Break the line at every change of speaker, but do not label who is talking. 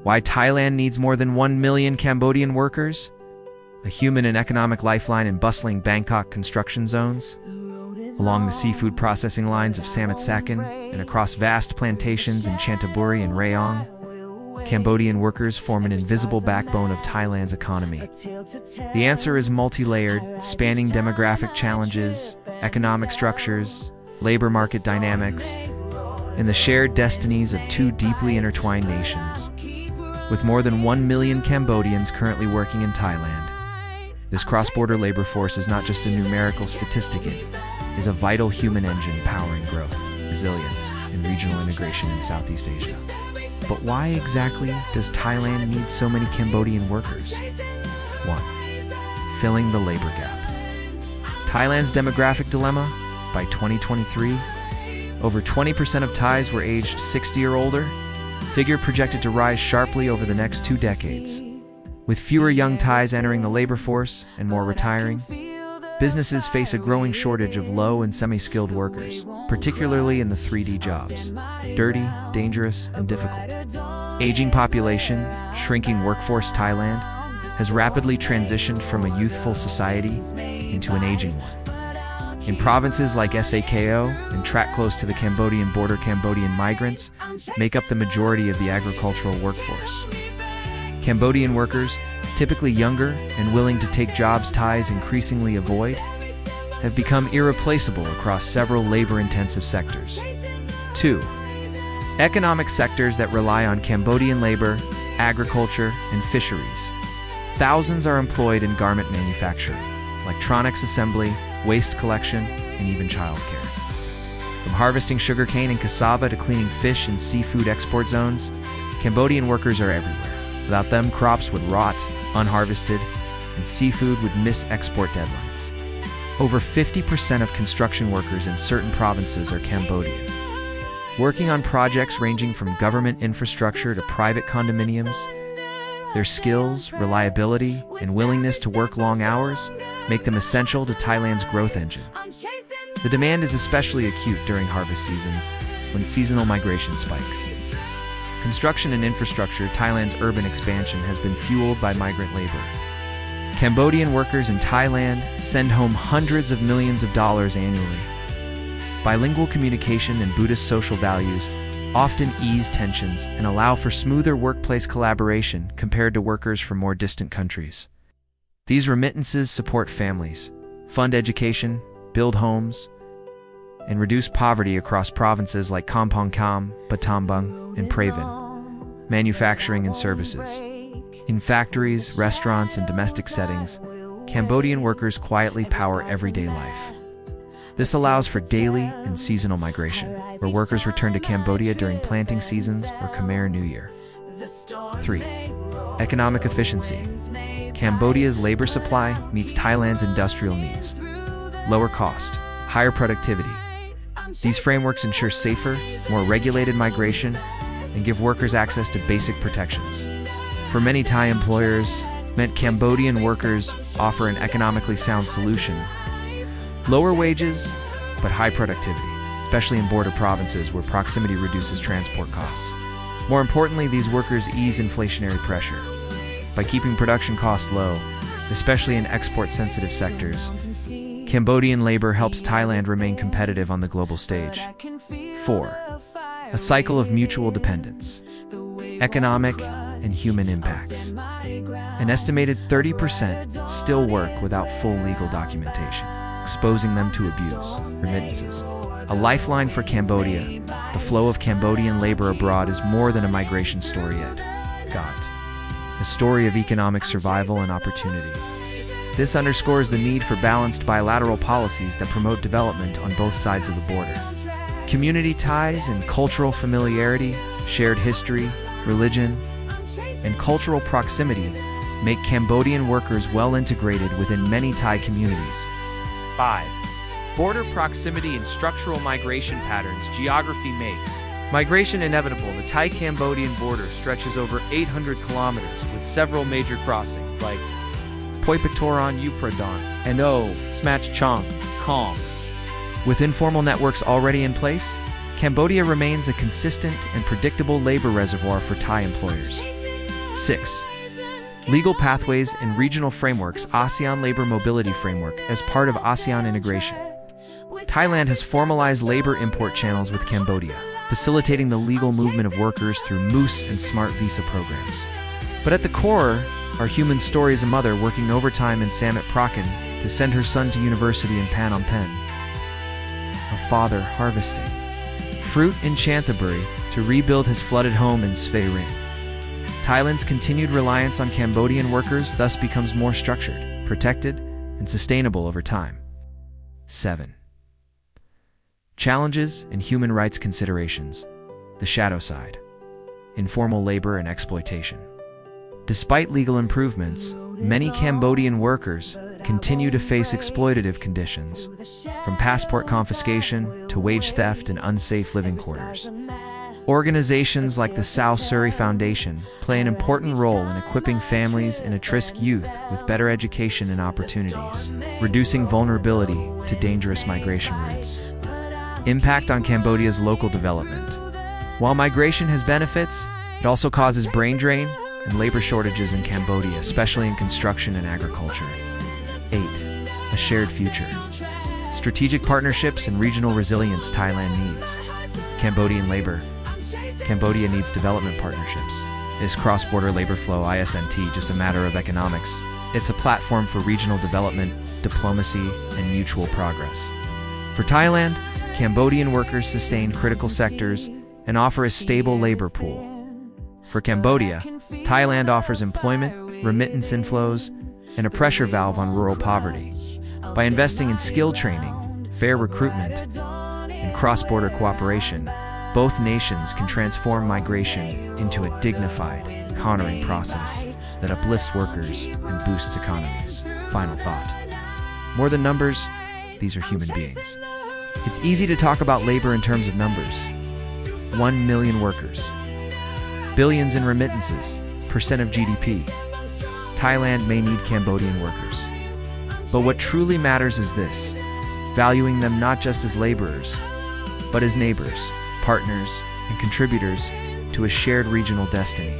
Why Thailand needs more than 1 million Cambodian workers? A human and economic lifeline in bustling Bangkok construction zones, along the seafood processing lines of Samut Sakhon, and across vast plantations in Chanthaburi and Rayong, Cambodian workers form an invisible backbone of Thailand's economy. The answer is multi-layered, spanning demographic challenges, economic structures, labor market dynamics, and the shared destinies of two deeply intertwined nations. With more than 1 million Cambodians currently working in Thailand, this cross-border labor force is not just a numerical statistic, it is a vital human engine powering growth, resilience, and regional integration in Southeast Asia. But why exactly does Thailand need so many Cambodian workers? 1. Filling the labor gap. Thailand's demographic dilemma. By 2023, over 20% of Thais were aged 60 or older, figure projected to rise sharply over the next 2 decades. With fewer young Thais entering the labor force and more retiring, businesses face a growing shortage of low and semi-skilled workers, particularly in the 3D jobs: dirty, dangerous, and difficult. Aging population, shrinking workforce. Thailand has rapidly transitioned from a youthful society into an aging one. In provinces like Sakon and tract close to the Cambodian border, Cambodian migrants make up the majority of the agricultural workforce. Cambodian workers, typically younger and willing to take jobs Thais increasingly avoid, have become irreplaceable across several labor-intensive sectors. 2. Economic sectors that rely on Cambodian labor, agriculture, and fisheries. Thousands are employed in garment manufacturing, electronics assembly, waste collection, and even childcare. From harvesting sugarcane and cassava to cleaning fish in seafood export zones, Cambodian workers are everywhere. Without them, crops would rot, unharvested, and seafood would miss export deadlines. Over 50% of construction workers in certain provinces are Cambodian. Working on projects ranging from government infrastructure to private condominiums, their skills, reliability, and willingness to work long hours make them essential to Thailand's growth engine. The demand is especially acute during harvest seasons, when seasonal migration spikes. Construction and infrastructure. Thailand's urban expansion has been fueled by migrant labor. Cambodian workers in Thailand send home hundreds of millions of dollars annually. Bilingual communication and Buddhist social values often ease tensions and allow for smoother workplace collaboration compared to workers from more distant countries. These remittances support families, fund education, build homes, and reduce poverty across provinces like Kampong Cham, Battambang, and Praven. Manufacturing and services. In factories, restaurants, and domestic settings, Cambodian workers quietly power everyday life. This allows for daily and seasonal migration, where workers return to Cambodia during planting seasons or Khmer New Year. 3. Economic efficiency. Cambodia's labor supply meets Thailand's industrial needs. Lower cost, higher productivity. These frameworks ensure safer, more regulated migration and give workers access to basic protections. For many Thai employers, Cambodian workers offer an economically sound solution. Lower wages, but high productivity, especially in border provinces where proximity reduces transport costs. More importantly, these workers ease inflationary pressure. By keeping production costs low, especially in export-sensitive sectors, Cambodian labor helps Thailand remain competitive on the global stage. 4. A cycle of mutual dependence. Economic and human impacts. An estimated 30% still work without full legal documentation, exposing them to abuse. Remittances. A lifeline for Cambodia, the flow of Cambodian labor abroad is more than a migration story yet. A story of economic survival and opportunity. This underscores the need for balanced bilateral policies that promote development on both sides of the border. Community ties and cultural familiarity, shared history, religion, and cultural proximity make Cambodian workers well integrated within many Thai communities. 5. Border proximity and structural migration patterns. Geography makes migration inevitable. The Thai-Cambodian border stretches over 800 kilometers with several major crossings like Poipatoran Upradon and Smach Chong, Khom. With informal networks already in place, Cambodia remains a consistent and predictable labor reservoir for Thai employers. 6. Legal pathways and regional frameworks. ASEAN Labor Mobility Framework. As part of ASEAN integration, Thailand has formalized labor import channels with Cambodia, facilitating the legal movement of workers through Moose and Smart Visa programs. But at the core are human stories: a mother working overtime in Samut Sakhon to send her son to university in Phnom Penh, a father harvesting fruit in Chanthaburi to rebuild his flooded home in Svay Ring. Thailand's continued reliance on Cambodian workers thus becomes more structured, protected, and sustainable over time. 7. Challenges and human rights considerations. The shadow side. Informal labor and exploitation. Despite legal improvements, many Cambodian workers continue to face exploitative conditions, from passport confiscation to wage theft and unsafe living quarters. Organizations like the Sao Suri Foundation play an important role in equipping families and at-risk youth with better education and opportunities, reducing vulnerability to dangerous migration routes. Impact on Cambodia's local development. While migration has benefits, it also causes brain drain and labor shortages in Cambodia, especially in construction and agriculture. 8. A shared future. Strategic partnerships and regional resilience. Thailand needs Cambodian labor. Cambodia needs development partnerships. Is cross-border labor flow, isn't just a matter of economics. It's a platform for regional development, diplomacy, and mutual progress. For Thailand, Cambodian workers sustain critical sectors and offer a stable labor pool. For Cambodia, Thailand offers employment, remittance inflows, and a pressure valve on rural poverty. By investing in skill training, fair recruitment, and cross-border cooperation, both nations can transform migration into a dignified, honoring process that uplifts workers and boosts economies. Final thought. More than numbers, these are human beings. It's easy to talk about labor in terms of numbers. 1 million workers. Billions in remittances, percent of GDP. Thailand may need Cambodian workers. But what truly matters is this: valuing them not just as laborers, but as neighbors, partners, and contributors to a shared regional destiny.